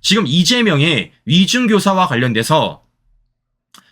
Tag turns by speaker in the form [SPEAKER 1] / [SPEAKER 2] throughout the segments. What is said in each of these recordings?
[SPEAKER 1] 지금 이재명의 위중교사와 관련돼서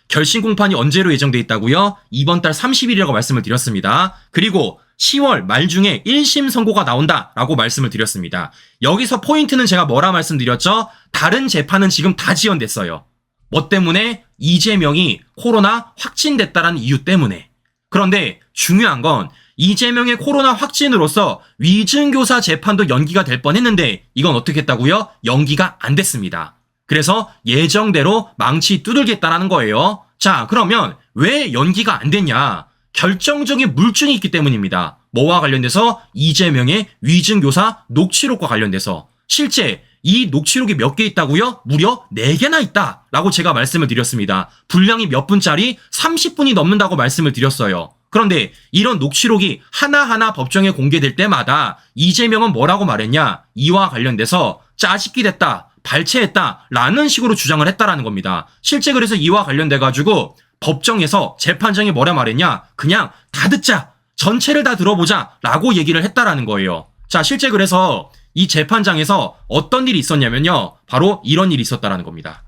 [SPEAKER 1] 결심 공판이 언제로 예정돼 있다고요? 이번 달 30일이라고 말씀을 드렸습니다. 그리고 10월 말 중에 1심 선고가 나온다라고 말씀을 드렸습니다. 여기서 포인트는 제가 뭐라 말씀드렸죠? 다른 재판은 지금 다 지연됐어요. 뭐 때문에? 이재명이 코로나 확진됐다라는 이유 때문에. 그런데 중요한 건 이재명의 코로나 확진으로서 위증교사 재판도 연기가 될 뻔했는데 이건 어떻게 했다고요? 연기가 안 됐습니다. 그래서 예정대로 망치 두들겠다라는 거예요. 자, 그러면 왜 연기가 안 됐냐? 결정적인 물증이 있기 때문입니다. 뭐와 관련돼서? 이재명의 위증교사 녹취록과 관련돼서. 실제 이 녹취록이 몇 개 있다고요? 무려 4개나 있다라고 제가 말씀을 드렸습니다. 분량이 몇 분짜리? 30분이 넘는다고 말씀을 드렸어요. 그런데 이런 녹취록이 하나하나 법정에 공개될 때마다 이재명은 뭐라고 말했냐? 이와 관련돼서 짜깁기 됐다, 발췌했다 라는 식으로 주장을 했다라는 겁니다. 실제 그래서 이와 관련돼 가지고 법정에서 재판장이 뭐라 말했냐? 그냥 다 듣자, 전체를 다 들어보자 라고 얘기를 했다라는 거예요. 자, 실제 그래서 이 재판장에서 어떤 일이 있었냐면요, 바로 이런 일이 있었다라는 겁니다.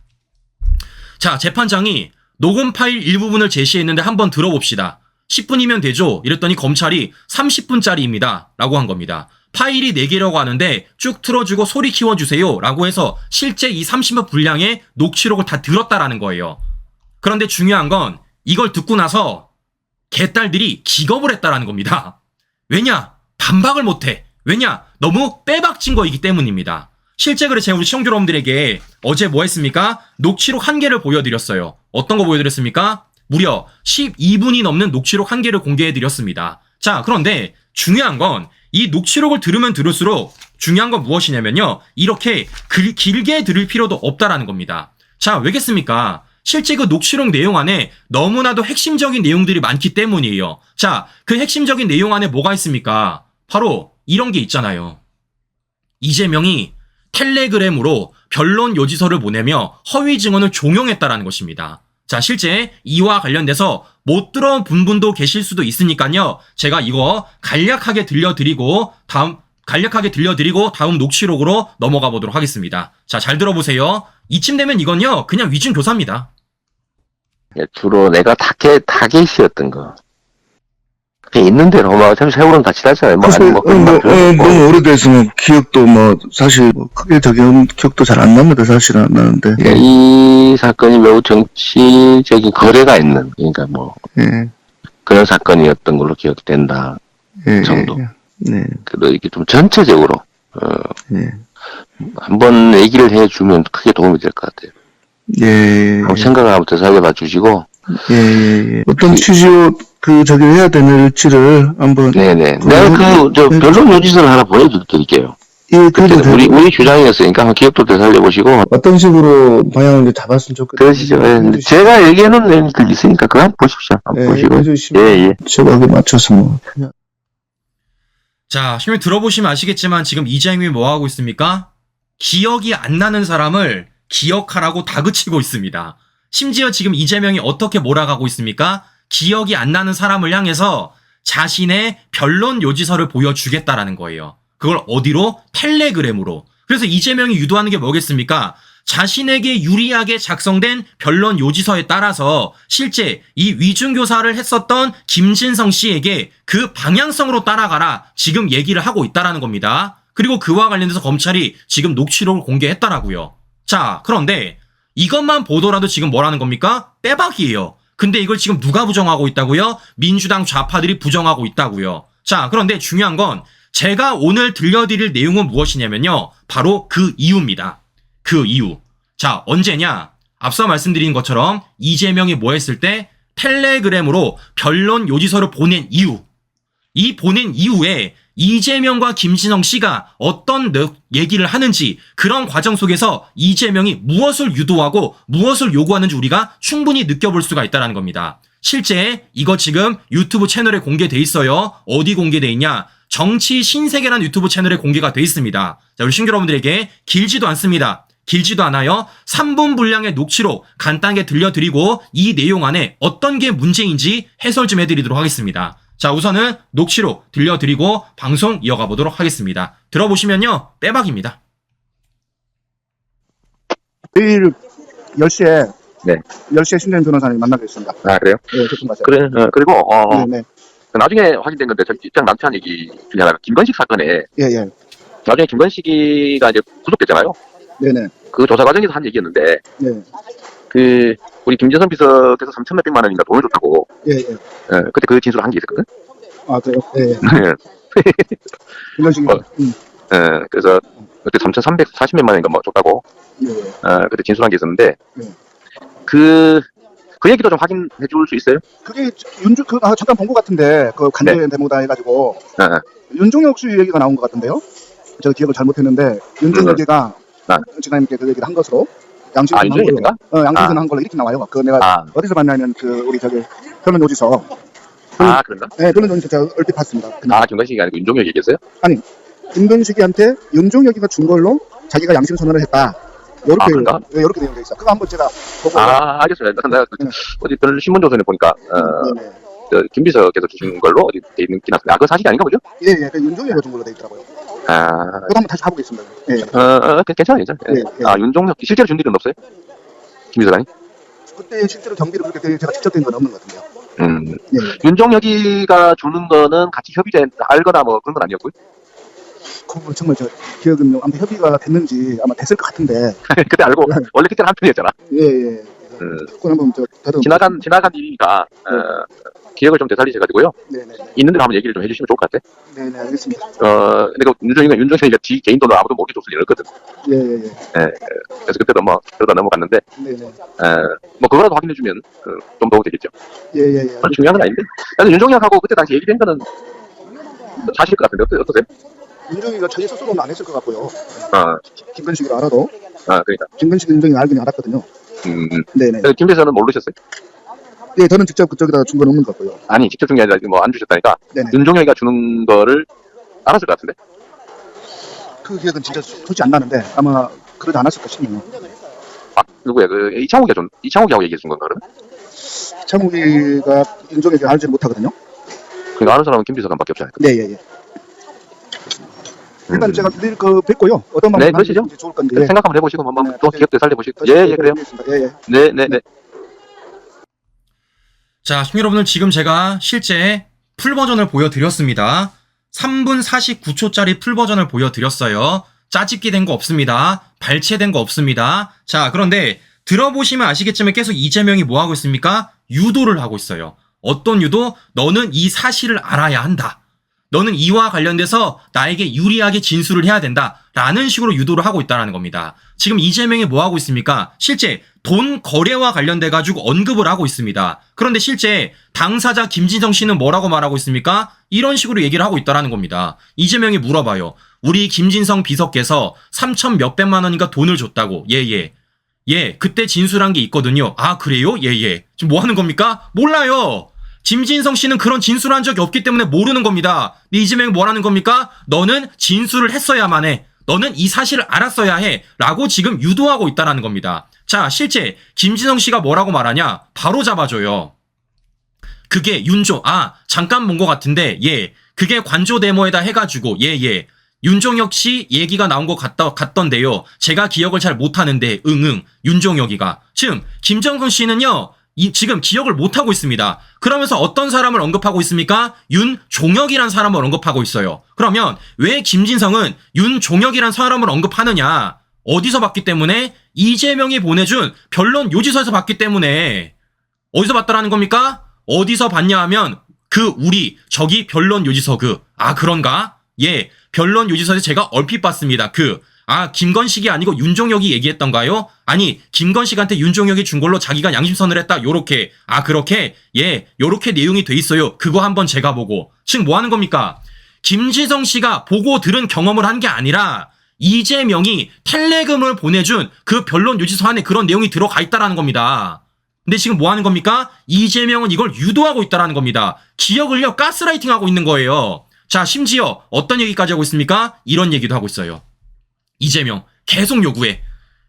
[SPEAKER 1] 자, 재판장이 녹음 파일 일부분을 제시했는데 한번 들어봅시다. 10분이면 되죠? 이랬더니 검찰이 30분짜리입니다 라고 한 겁니다. 파일이 4개라고 하는데 쭉 틀어주고 소리 키워주세요 라고 해서 실제 이 30분 분량의 녹취록을 다 들었다라는 거예요. 그런데 중요한 건 이걸 듣고 나서 개딸들이 기겁을 했다라는 겁니다. 왜냐? 반박을 못해. 왜냐? 너무 빼박진 거이기 때문입니다. 실제 그래 제가 우리 시청자 여러분들에게 어제 뭐 했습니까? 녹취록 1개를 보여드렸어요. 어떤 거 보여드렸습니까? 무려 12분이 넘는 녹취록 1개를 공개해드렸습니다. 자, 그런데 중요한 건 이 녹취록을 들으면 들을수록 중요한 건 무엇이냐면요, 이렇게 길게 들을 필요도 없다라는 겁니다. 자, 왜겠습니까? 실제 그 녹취록 내용 안에 너무나도 핵심적인 내용들이 많기 때문이에요. 자, 그 핵심적인 내용 안에 뭐가 있습니까? 바로 이런 게 있잖아요. 이재명이 텔레그램으로 변론 요지서를 보내며 허위 증언을 종용했다라는 것입니다. 자, 실제 이와 관련돼서 못 들어온 분도 계실 수도 있으니까요, 제가 이거 간략하게 들려드리고 다음 녹취록으로 넘어가 보도록 하겠습니다. 자, 잘 들어보세요. 이쯤 되면 이건요, 그냥 위증교사입니다.
[SPEAKER 2] 주로 내가 타겟이었던 거. 그냥 있는 대로 어차피 세월은 다 지났잖아요.
[SPEAKER 3] 너무 오래돼서 기억도 사실 크게 기억도 잘 안 납니다. 사실은 안 나는데.
[SPEAKER 2] 예, 이 사건이 매우 정치적인 거래가 있는, 그러니까 그런 사건이었던 걸로 기억된다 정도. 그래도 이렇게 좀 전체적으로 한번 얘기를 해주면 크게 도움이 될 것 같아요. 한번 생각을 한번 되살려봐 주시고.
[SPEAKER 3] 어떤 취지로 해야 되는지를 한번.
[SPEAKER 2] 네네. 내가 변론 요지서를 하나 보여드릴게요.
[SPEAKER 3] 그래도
[SPEAKER 2] 우리 주장이었으니까 한번 기억도 되살려보시고.
[SPEAKER 3] 어떤 식으로 방향을 잡았으면 좋겠어요.
[SPEAKER 2] 그러시죠. 예. 제가 얘기해놓은 내용들 있으니까 그거 한번 보십시오. 한번 보시고.
[SPEAKER 3] 제가 맞춰서
[SPEAKER 1] 자, 지금 들어보시면 아시겠지만 지금 이재명이 뭐 하고 있습니까? 기억이 안 나는 사람을 기억하라고 다그치고 있습니다. 심지어 지금 이재명이 어떻게 몰아가고 있습니까? 기억이 안 나는 사람을 향해서 자신의 변론 요지서를 보여주겠다라는 거예요. 그걸 어디로? 텔레그램으로. 그래서 이재명이 유도하는 게 뭐겠습니까? 자신에게 유리하게 작성된 변론 요지서에 따라서 실제 이 위중교사를 했었던 김진성 씨에게 그 방향성으로 따라가라 지금 얘기를 하고 있다라는 겁니다. 그리고 그와 관련돼서 검찰이 지금 녹취록을 공개했다라고요. 자, 그런데 이것만 보더라도 지금 뭐라는 겁니까? 빼박이에요. 근데 이걸 지금 누가 부정하고 있다고요? 민주당 좌파들이 부정하고 있다고요. 자, 그런데 중요한 건 제가 오늘 들려드릴 내용은 무엇이냐면요, 바로 그 이유입니다. 그 이유. 자, 언제냐? 앞서 말씀드린 것처럼 이재명이 뭐 했을 때? 텔레그램으로 변론 요지서를 보낸 이유. 이 보낸 이후에 이재명과 김진성 씨가 어떤 얘기를 하는지, 그런 과정 속에서 이재명이 무엇을 유도하고 무엇을 요구하는지 우리가 충분히 느껴볼 수가 있다는 겁니다. 실제 이거 지금 유튜브 채널에 공개돼 있어요. 어디 공개돼 있냐? 정치 신세계라는 유튜브 채널에 공개가 돼 있습니다. 자, 우리 신규 여러분들에게 길지도 않습니다. 길지도 않아요. 3분 분량의 녹취록 간단하게 들려드리고 이 내용 안에 어떤 게 문제인지 해설 좀 해드리도록 하겠습니다. 자, 우선은 녹취록 들려드리고 방송 이어가 보도록 하겠습니다. 들어보시면요, 빼박입니다.
[SPEAKER 4] 내일 10시에
[SPEAKER 2] 네.
[SPEAKER 4] 10시에 신대인 변호사님 만나기로 했습니다.
[SPEAKER 2] 아, 그래요?
[SPEAKER 4] 네, 조금 가세요.
[SPEAKER 2] 그래, 그리고,
[SPEAKER 4] 네, 네.
[SPEAKER 2] 나중에 확인된 건데, 저 입장 남편한 얘기 중에 하나가, 김건식 사건에,
[SPEAKER 4] 예, 예.
[SPEAKER 2] 나중에 김건식이가 이제 구속됐잖아요.
[SPEAKER 4] 네네.
[SPEAKER 2] 그 조사 과정에서 한 얘기였는데,
[SPEAKER 4] 네.
[SPEAKER 2] 우리 김재선 비서께서 3천 몇백만 원인가 돈을 줬다고,
[SPEAKER 4] 예, 예.
[SPEAKER 2] 그때 그 진술을 한 게 있었거든?
[SPEAKER 4] 아, 그래요? 예, 예. 이런 식으로.
[SPEAKER 2] 그래서, 그때 3,340몇만 원인가 뭐 줬다고,
[SPEAKER 4] 예, 예.
[SPEAKER 2] 그때 진술한 게 있었는데,
[SPEAKER 4] 네.
[SPEAKER 2] 그 얘기도 좀 확인해 줄 수 있어요?
[SPEAKER 4] 그게 잠깐 본 것 같은데, 그 간대 데모다 해가지고, 윤종혁 씨 얘기가 나온 것 같은데요? 제가 기억을 잘못했는데, 윤종혁이가 지사님께 그 얘기를 한 것으로, 양심선 한 걸로,
[SPEAKER 2] 윤종혁이가?
[SPEAKER 4] 양심선 한 걸로 이렇게 나와요. 그 내가 어디서 봤냐면, 우리 변론 노지서.
[SPEAKER 2] 그런가?
[SPEAKER 4] 네, 변론 노지서 제가 얼핏 봤습니다.
[SPEAKER 2] 김건식이 아니고 윤종혁 얘기했어요?
[SPEAKER 4] 아니, 김건식이한테 윤종혁이가 준 걸로 자기가 양심 선언을 했다. 요렇게,
[SPEAKER 2] 그런가?
[SPEAKER 4] 네, 요렇게 되어 있어. 그거 한번 제가 보고.
[SPEAKER 2] 알겠어요. 내가 어디 별 신문조선에 보니까,
[SPEAKER 4] 네네.
[SPEAKER 2] 김 비서께서 주신 걸로 어디 돼 있는 게 났어요. 그건 사실이 아닌가 보죠?
[SPEAKER 4] 예, 예. 그 윤종혁이가 준 걸로 되어 있더라고요. 그거 한번 다시 봐보겠습니다. 예.
[SPEAKER 2] 괜찮아.
[SPEAKER 4] 예, 예.
[SPEAKER 2] 윤종혁, 실제로 준 일은 없어요? 김 비서관이?
[SPEAKER 4] 그때 실제로 경비를 그렇게 제가 직접 된 건 없는 것 같은데요. 예.
[SPEAKER 2] 윤종혁이가 주는 거는 같이 협의된, 알거나 뭐 그런 건 아니었고요?
[SPEAKER 4] 그건 정말 저 기억은 아무튼 협의가 됐는지 아마 됐을 것 같은데.
[SPEAKER 2] 그때 알고, 원래 그때는 한 편이었잖아.
[SPEAKER 4] 예, 예. 그건 한번
[SPEAKER 2] 지나간 일이니까, 기억을 좀 되살리셔가지고요.
[SPEAKER 4] 네네.
[SPEAKER 2] 있는 대로 한번 얘기를 좀 해주시면 좋을 것 같아.
[SPEAKER 4] 네네, 알겠습니다.
[SPEAKER 2] 근데 그 윤종혁이가 지 개인 돈을 아무도 모르게 줬을 리는 없거든.
[SPEAKER 4] 예, 예, 예.
[SPEAKER 2] 그래서 그때도 뭐, 그러다 넘어갔는데,
[SPEAKER 4] 네네.
[SPEAKER 2] 뭐, 그거라도 확인해주면, 좀 도움이 되겠죠.
[SPEAKER 4] 예, 예, 예.
[SPEAKER 2] 중요한 건 아닌데. 그래서 윤종혁하고 그때 당시 얘기된 거는 사실일 것 같은데, 어떠세요?
[SPEAKER 4] 윤종혁이가 자기 스스로는 안 했을 것 같고요. 김건식이라 알아도.
[SPEAKER 2] 그러니까.
[SPEAKER 4] 김건식 윤종혁이 알긴 알았거든요. 네네.
[SPEAKER 2] 그래서 김 비서는 모르셨어요?
[SPEAKER 4] 예, 저는 직접 그쪽에다 준 건 없는 것 같고요.
[SPEAKER 2] 아니, 직접 준 게 아니라 뭐 안 주셨다니까.
[SPEAKER 4] 네네.
[SPEAKER 2] 윤종혁이가 주는 거를 알았을 것 같은데.
[SPEAKER 4] 그 기억은 진짜 솔직히 안 나는데 아마 그러지 않았을까 싶네요.
[SPEAKER 2] 누구야? 이창욱이하고 얘기해 준 건가, 그러면?
[SPEAKER 4] 이창욱이가 윤종혁이 알지를 못하거든요.
[SPEAKER 2] 그러니까 아는 사람은 김 비서관밖에 없잖아요.
[SPEAKER 4] 네, 예, 예. 일단 제가 내일 뵙고요. 어떤 방법을
[SPEAKER 2] 그러시죠.
[SPEAKER 4] 하는지 좋을 건데.
[SPEAKER 2] 생각 한번 해보시고, 한번 또 기억 되살려보시고.
[SPEAKER 4] 예,
[SPEAKER 2] 그래요.
[SPEAKER 4] 예, 예.
[SPEAKER 2] 네.
[SPEAKER 1] 자, 시청자 여러분들, 지금 제가 실제 풀 버전을 보여드렸습니다. 3분 49초짜리 풀 버전을 보여드렸어요. 짜집기 된 거 없습니다. 발췌된 거 없습니다. 자, 그런데 들어보시면 아시겠지만 계속 이재명이 뭐 하고 있습니까? 유도를 하고 있어요. 어떤 유도? 너는 이 사실을 알아야 한다. 너는 이와 관련돼서 나에게 유리하게 진술을 해야 된다. 라는 식으로 유도를 하고 있다는 겁니다. 지금 이재명이 뭐 하고 있습니까? 실제 돈 거래와 관련돼가지고 언급을 하고 있습니다. 그런데 실제 당사자 김진성 씨는 뭐라고 말하고 있습니까? 이런 식으로 얘기를 하고 있다는 겁니다. 이재명이 물어봐요. 우리 김진성 비서께서 3천 몇백만 원인가 돈을 줬다고. 예, 그때 진술한 게 있거든요. 아, 그래요? 예. 지금 뭐 하는 겁니까? 몰라요. 김진성 씨는 그런 진술한 적이 없기 때문에 모르는 겁니다. 근데 이재명이 뭐라는 겁니까? 너는 진술을 했어야만 해. 너는 이 사실을 알았어야 해. 라고 지금 유도하고 있다는 겁니다. 자, 실제 김진성 씨가 뭐라고 말하냐? 바로 잡아줘요. 그게 잠깐 본 것 같은데, 그게 관조 데모에다 해가지고, 윤종혁 씨 얘기가 나온 것 같던데요. 제가 기억을 잘 못하는데, 윤종혁이가. 지금 김정근 씨는요, 지금 기억을 못하고 있습니다. 그러면서 어떤 사람을 언급하고 있습니까? 윤종혁이란 사람을 언급하고 있어요. 그러면 왜 김진성은 윤종혁이란 사람을 언급하느냐? 어디서 봤기 때문에? 이재명이 보내준 변론 요지서에서 봤기 때문에. 어디서 봤다라는 겁니까? 어디서 봤냐 하면 저기 변론 요지서 그런가? 변론 요지서에서 제가 얼핏 봤습니다. 김건식이 아니고 윤종혁이 얘기했던가요? 아니, 김건식한테 윤종혁이 준 걸로 자기가 양심선을 했다. 요렇게. 그렇게? 요렇게 내용이 돼 있어요. 그거 한번 제가 보고. 지금 뭐 하는 겁니까? 김지성 씨가 보고 들은 경험을 한 게 아니라 이재명이 텔레그램을 보내준 그 변론 요지서 안에 그런 내용이 들어가 있다라는 겁니다. 근데 지금 뭐 하는 겁니까? 이재명은 이걸 유도하고 있다라는 겁니다. 기억을요, 가스라이팅 하고 있는 거예요. 자, 심지어 어떤 얘기까지 하고 있습니까? 이런 얘기도 하고 있어요. 이재명 계속 요구해.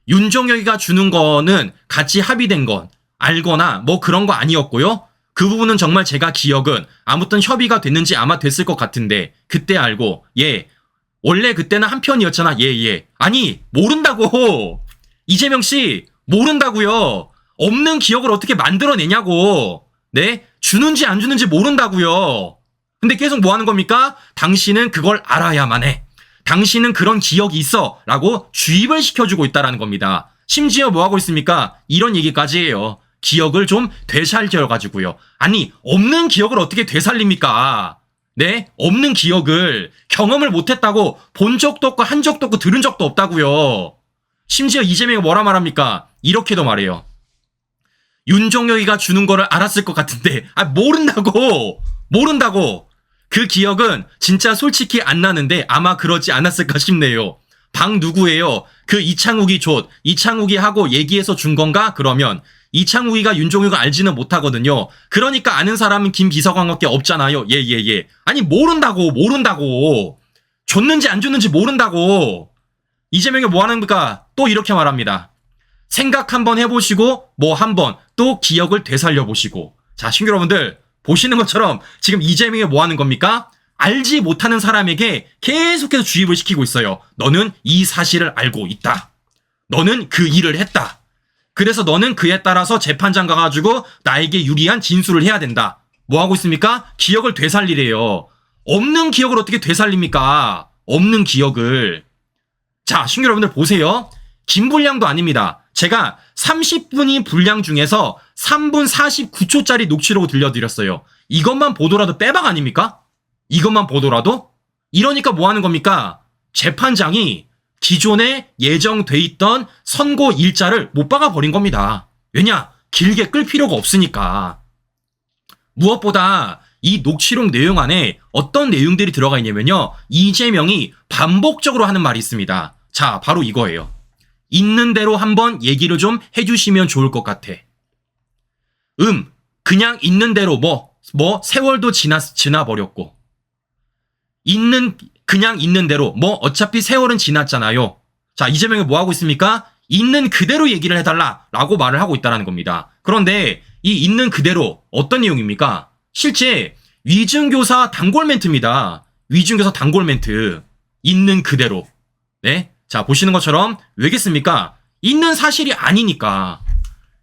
[SPEAKER 1] 윤종혁이가 주는 거는 같이 합의된 건 알거나 뭐 그런 거 아니었고요. 그 부분은 정말 제가 기억은 아무튼 협의가 됐는지 아마 됐을 것 같은데 그때 알고 원래 그때는 한 편이었잖아. 아니 모른다고. 이재명 씨 모른다고요. 없는 기억을 어떻게 만들어내냐고. 네? 주는지 안 주는지 모른다고요. 근데 계속 뭐 하는 겁니까? 당신은 그걸 알아야만 해. 당신은 그런 기억이 있어. 라고 주입을 시켜주고 있다라는 겁니다. 심지어 뭐 하고 있습니까? 이런 얘기까지 해요. 기억을 좀 되살려가지고요. 아니, 없는 기억을 어떻게 되살립니까? 네? 없는 기억을 경험을 못했다고 본 적도 없고 한 적도 없고 들은 적도 없다고요. 심지어 이재명이 뭐라 말합니까? 이렇게도 말해요. 윤종혁이가 주는 거를 알았을 것 같은데 모른다고. 그 기억은 진짜 솔직히 안 나는데 아마 그러지 않았을까 싶네요. 방 누구예요? 그 이창욱이 하고 얘기해서 준 건가? 그러면 이창욱이가 윤종혁을 알지는 못하거든요. 그러니까 아는 사람은 김비서관밖에 없잖아요. 예. 아니 모른다고. 줬는지 안 줬는지 모른다고. 이재명이 뭐 하는 겁니까? 또 이렇게 말합니다. 생각 한번 해보시고 한번 또 기억을 되살려보시고. 자, 신규 여러분들 보시는 것처럼 지금 이재명이 뭐 하는 겁니까? 알지 못하는 사람에게 계속해서 주입을 시키고 있어요. 너는 이 사실을 알고 있다. 너는 그 일을 했다. 그래서 너는 그에 따라서 재판장 가가지고 나에게 유리한 진술을 해야 된다. 뭐 하고 있습니까? 기억을 되살리래요. 없는 기억을 어떻게 되살립니까? 없는 기억을. 자, 신규 여러분들 보세요. 긴 분량도 아닙니다. 제가 30분인 분량 중에서 3분 49초짜리 녹취록을 들려드렸어요. 이것만 보더라도 빼박 아닙니까? 이것만 보더라도? 이러니까 뭐 하는 겁니까? 재판장이 기존에 예정돼 있던 선고 일자를 못 박아버린 겁니다. 왜냐? 길게 끌 필요가 없으니까. 무엇보다 이 녹취록 내용 안에 어떤 내용들이 들어가 있냐면요. 이재명이 반복적으로 하는 말이 있습니다. 자, 바로 이거예요. 있는 대로 한번 얘기를 좀 해주시면 좋을 것 같아. 그냥 있는 대로 세월도 지나버렸고. 그냥 있는 대로 어차피 세월은 지났잖아요. 자, 이재명이 뭐 하고 있습니까? 있는 그대로 얘기를 해달라라고 말을 하고 있다는 겁니다. 그런데 이 있는 그대로 어떤 내용입니까? 실제 위증교사 단골 멘트입니다. 위증교사 단골 멘트. 있는 그대로. 네? 자, 보시는 것처럼 왜겠습니까? 있는 사실이 아니니까.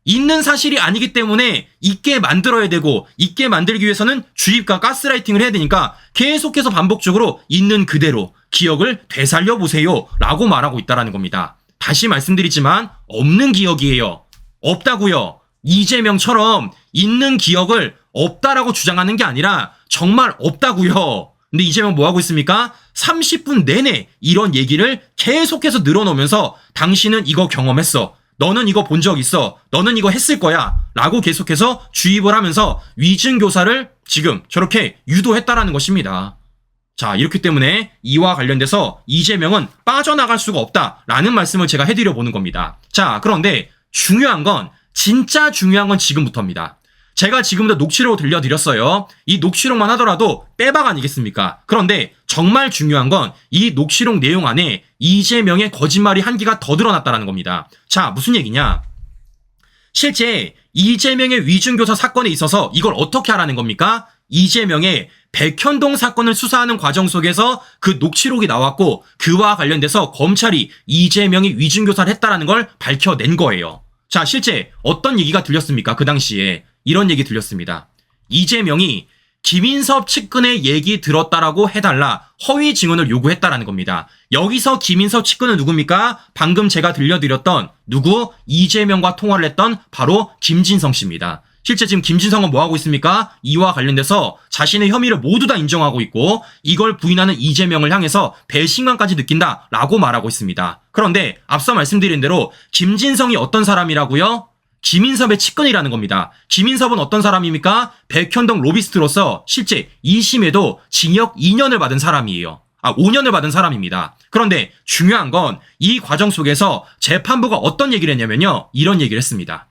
[SPEAKER 1] 있는 사실이 아니기 때문에 있게 만들어야 되고 있게 만들기 위해서는 주입과 가스라이팅을 해야 되니까 계속해서 반복적으로 있는 그대로 기억을 되살려보세요 라고 말하고 있다는 겁니다. 다시 말씀드리지만 없는 기억이에요. 없다고요. 이재명처럼 있는 기억을 없다라고 주장하는 게 아니라 정말 없다고요. 근데 이재명 뭐 하고 있습니까? 30분 내내 이런 얘기를 계속해서 늘어놓으면서 당신은 이거 경험했어. 너는 이거 본 적 있어. 너는 이거 했을 거야. 라고 계속해서 주입을 하면서 위증교사를 지금 저렇게 유도했다라는 것입니다. 자, 이렇기 때문에 이와 관련돼서 이재명은 빠져나갈 수가 없다라는 말씀을 제가 해드려 보는 겁니다. 자, 그런데 진짜 중요한 건 지금부터입니다. 제가 지금부터 녹취록을 들려드렸어요. 이 녹취록만 하더라도 빼박 아니겠습니까? 그런데 정말 중요한 건 이 녹취록 내용 안에 이재명의 거짓말이 한계가 더 드러났다는 겁니다. 자, 무슨 얘기냐? 실제 이재명의 위증교사 사건에 있어서 이걸 어떻게 하라는 겁니까? 이재명의 백현동 사건을 수사하는 과정 속에서 그 녹취록이 나왔고 그와 관련돼서 검찰이 이재명이 위증교사를 했다라는 걸 밝혀낸 거예요. 자, 실제 어떤 얘기가 들렸습니까? 그 당시에 이런 얘기 들렸습니다. 이재명이 김인섭 측근의 얘기 들었다라고 해달라 허위 증언을 요구했다라는 겁니다. 여기서 김인섭 측근은 누굽니까? 방금 제가 들려드렸던 이재명과 통화를 했던 바로 김진성 씨입니다. 실제 지금 김진성은 뭐 하고 있습니까? 이와 관련돼서 자신의 혐의를 모두 다 인정하고 있고 이걸 부인하는 이재명을 향해서 배신감까지 느낀다라고 말하고 있습니다. 그런데 앞서 말씀드린 대로 김진성이 어떤 사람이라고요? 김인섭의 측근이라는 겁니다. 김인섭은 어떤 사람입니까? 백현동 로비스트로서 실제 2심에도 징역 2년을 받은 사람이에요. 5년을 받은 사람입니다. 그런데 중요한 건 이 과정 속에서 재판부가 어떤 얘기를 했냐면요. 이런 얘기를 했습니다.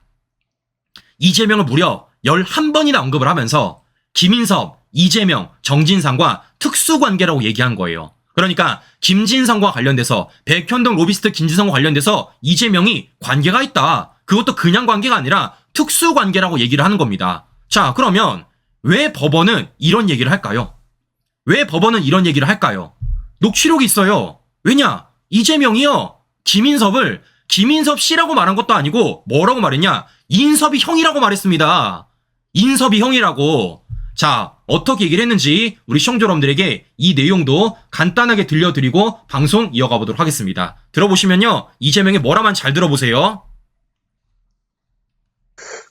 [SPEAKER 1] 이재명을 무려 11번이나 언급을 하면서 김인섭, 이재명, 정진상과 특수관계라고 얘기한 거예요. 그러니까 김진성과 관련돼서 백현동 로비스트 김진성과 관련돼서 이재명이 관계가 있다. 그것도 그냥 관계가 아니라 특수관계라고 얘기를 하는 겁니다. 자, 그러면 왜 법원은 이런 얘기를 할까요? 왜 법원은 이런 얘기를 할까요? 녹취록이 있어요. 왜냐? 이재명이요. 김인섭을 김인섭 씨라고 말한 것도 아니고 뭐라고 말했냐? 인섭이 형이라고 말했습니다. 인섭이 형이라고. 자, 어떻게 얘기를 했는지 우리 시청자 여러분들에게 이 내용도 간단하게 들려드리고 방송 이어가 보도록 하겠습니다. 들어보시면요, 이재명이 뭐라만 잘 들어보세요.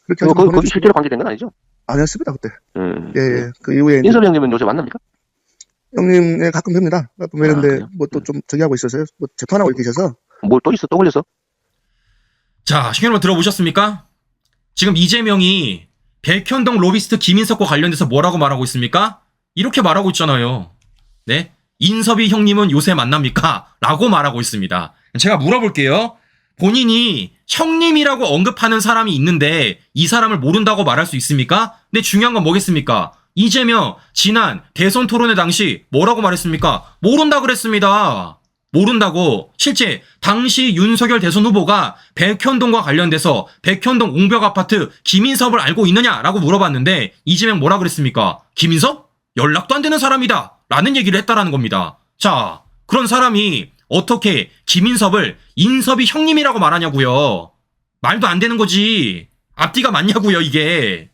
[SPEAKER 3] 그렇게
[SPEAKER 2] 거기 실제로 관계된 건 아니죠?
[SPEAKER 3] 아니었습니다, 그때. 예. 그 이후에.
[SPEAKER 2] 인섭이 형님은 요새 만납니까?
[SPEAKER 3] 형님, 예, 가끔 뵙니다. 가끔 뵈는데,
[SPEAKER 2] 그래요?
[SPEAKER 3] 뭐 또 좀 저기 하고 있어서요. 뭐 재판하고 계셔서.
[SPEAKER 2] 뭘 또 있어? 또 걸렸어?
[SPEAKER 1] 자, 시청자 여러분 들어보셨습니까? 지금 이재명이 백현동 로비스트 김인섭과 관련돼서 뭐라고 말하고 있습니까? 이렇게 말하고 있잖아요. 네? 인섭이 형님은 요새 만납니까? 라고 말하고 있습니다. 제가 물어볼게요. 본인이 형님이라고 언급하는 사람이 있는데 이 사람을 모른다고 말할 수 있습니까? 근데 중요한 건 뭐겠습니까? 이재명 지난 대선 토론회 당시 뭐라고 말했습니까? 모른다 그랬습니다. 모른다고. 실제 당시 윤석열 대선 후보가 백현동과 관련돼서 백현동 옹벽 아파트 김인섭을 알고 있느냐라고 물어봤는데 이재명 뭐라 그랬습니까? 김인섭? 연락도 안 되는 사람이다 라는 얘기를 했다라는 겁니다. 자, 그런 사람이 어떻게 김인섭을 인섭이 형님이라고 말하냐고요. 말도 안 되는 거지. 앞뒤가 맞냐고요, 이게.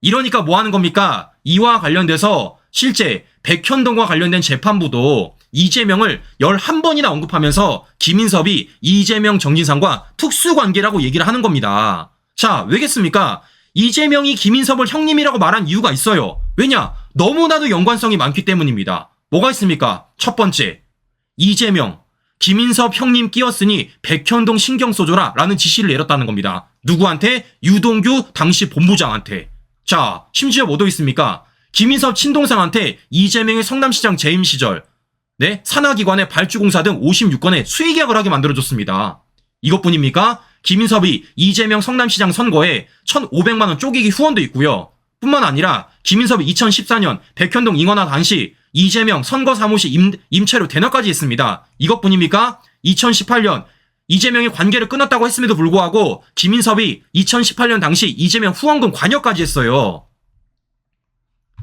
[SPEAKER 1] 이러니까 뭐 하는 겁니까? 이와 관련돼서 실제 백현동과 관련된 재판부도 이재명을 11번이나 언급하면서 김인섭이 이재명 정진상과 특수관계라고 얘기를 하는 겁니다. 자, 왜겠습니까? 이재명이 김인섭을 형님이라고 말한 이유가 있어요. 왜냐? 너무나도 연관성이 많기 때문입니다. 뭐가 있습니까? 첫 번째, 이재명, 김인섭 형님 끼었으니 백현동 신경 써줘라 라는 지시를 내렸다는 겁니다. 누구한테? 유동규 당시 본부장한테. 자, 심지어 뭐도 있습니까? 김인섭 친동생한테 이재명의 성남시장 재임 시절 네? 산하기관의 발주공사 등 56건의 수의계약을 하게 만들어줬습니다. 이것뿐입니까? 김인섭이 이재명 성남시장 선거에 1,500만 원 쪼개기 후원도 있고요. 뿐만 아니라 김인섭이 2014년 백현동 ing원화 당시 이재명 선거 사무실 임차료 대납까지 했습니다. 이것뿐입니까? 2018년 이재명이 관계를 끊었다고 했음에도 불구하고 김인섭이 2018년 당시 이재명 후원금 관여까지 했어요.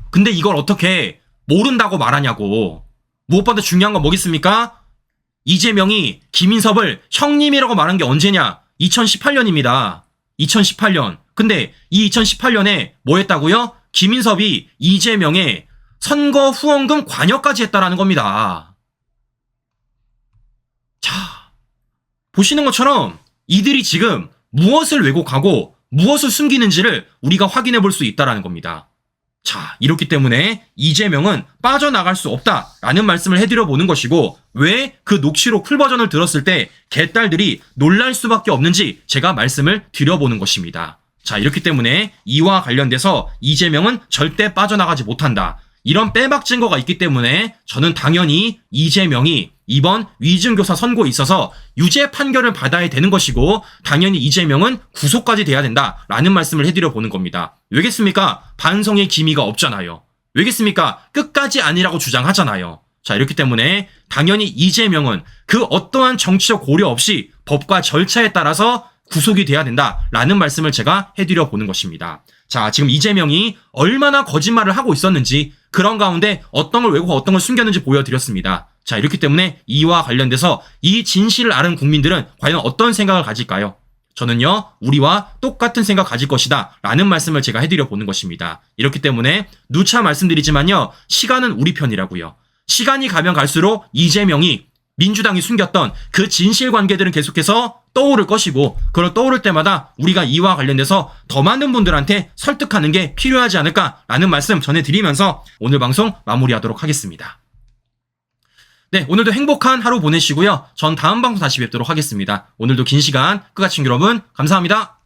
[SPEAKER 1] 근데 이걸 어떻게 모른다고 말하냐고. 무엇보다 중요한 건 뭐겠습니까? 이재명이 김인섭을 형님이라고 말한 게 언제냐? 2018년입니다. 2018년. 근데 이 2018년에 뭐 했다고요? 김인섭이 이재명의 선거 후원금 관여까지 했다라는 겁니다. 자, 보시는 것처럼 이들이 지금 무엇을 왜곡하고 무엇을 숨기는지를 우리가 확인해 볼 수 있다라는 겁니다. 자, 이렇기 때문에 이재명은 빠져나갈 수 없다라는 말씀을 해드려 보는 것이고, 왜 그 녹취록 풀버전을 들었을 때 개딸들이 놀랄 수밖에 없는지 제가 말씀을 드려보는 것입니다. 자, 이렇기 때문에 이와 관련돼서 이재명은 절대 빠져나가지 못한다. 이런 빼박 증거가 있기 때문에 저는 당연히 이재명이 이번 위증교사 선고에 있어서 유죄 판결을 받아야 되는 것이고, 당연히 이재명은 구속까지 돼야 된다라는 말씀을 해드려 보는 겁니다. 왜겠습니까? 반성의 기미가 없잖아요. 왜겠습니까? 끝까지 아니라고 주장하잖아요. 자, 이렇기 때문에 당연히 이재명은 그 어떠한 정치적 고려 없이 법과 절차에 따라서 구속이 돼야 된다라는 말씀을 제가 해드려 보는 것입니다. 자, 지금 이재명이 얼마나 거짓말을 하고 있었는지, 그런 가운데 어떤 걸 왜곡하고 어떤 걸 숨겼는지 보여드렸습니다. 자, 이렇기 때문에 이와 관련돼서 이 진실을 아는 국민들은 과연 어떤 생각을 가질까요? 저는요, 우리와 똑같은 생각 가질 것이다 라는 말씀을 제가 해드려 보는 것입니다. 이렇기 때문에 누차 말씀드리지만요, 시간은 우리 편이라고요. 시간이 가면 갈수록 이재명이 민주당이 숨겼던 그 진실관계들은 계속해서 떠오를 것이고, 그걸 떠오를 때마다 우리가 이와 관련돼서 더 많은 분들한테 설득하는 게 필요하지 않을까라는 말씀 전해드리면서 오늘 방송 마무리하도록 하겠습니다. 네, 오늘도 행복한 하루 보내시고요. 전 다음 방송 다시 뵙도록 하겠습니다. 오늘도 긴 시간 끝까지 여러분 감사합니다.